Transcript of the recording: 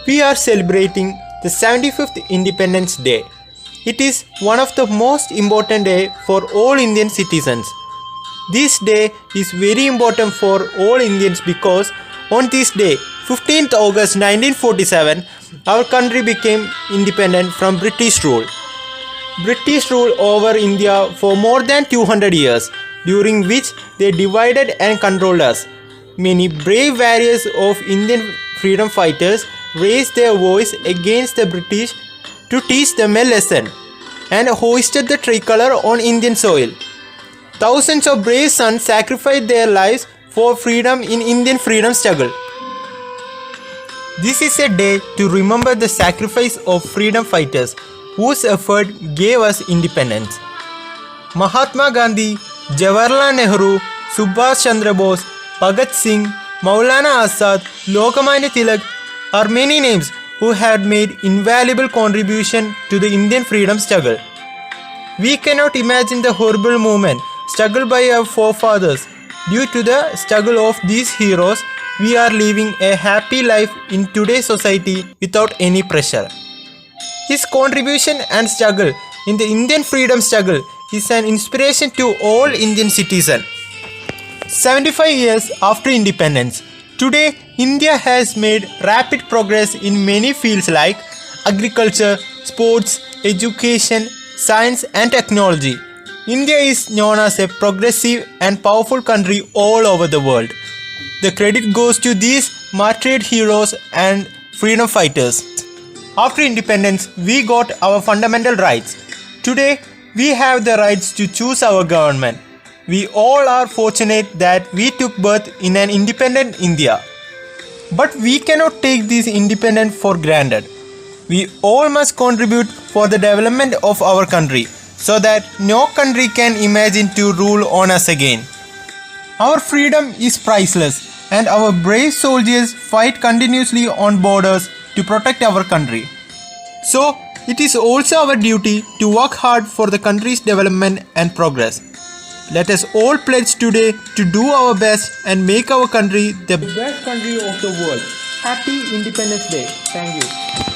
we are celebrating the 75th Independence Day. It is one of the most important days for all Indian citizens. This day is very important for all Indians because on this day, 15th August 1947, our country became independent from British rule. British ruled over India for more than 200 years, during which they divided and controlled us. Many brave warriors of Indian freedom fighters raised their voice against the British to teach them a lesson and hoisted the tricolour on Indian soil. Thousands of brave sons sacrificed their lives for freedom in Indian freedom struggle. This is a day to remember the sacrifice of freedom fighters whose effort gave us independence. Mahatma Gandhi, Jawaharlal Nehru, Subhash Chandra Bose, Bhagat Singh, Maulana Azad, Lokmanya Tilak are many names who had made invaluable contribution to the Indian freedom struggle. We cannot imagine the horrible moment struggled by our forefathers. Due to the struggle of these heroes, we are living a happy life in today's society without any pressure. His contribution and struggle in the Indian freedom struggle is an inspiration to all Indian citizens. 75 years after independence, today India has made rapid progress in many fields like agriculture, sports, education, science and technology. India is known as a progressive and powerful country all over the world. The credit goes to these martyred heroes and freedom fighters. After independence, we got our fundamental rights. Today, we have the rights to choose our government. We all are fortunate that we took birth in an independent India. But we cannot take this independence for granted. We all must contribute for the development of our country so that no country can imagine to rule on us again. Our freedom is priceless and our brave soldiers fight continuously on borders to protect our country. So, it is also our duty to work hard for the country's development and progress. Let us all pledge today to do our best and make our country the best country of the world. Happy Independence Day. Thank you.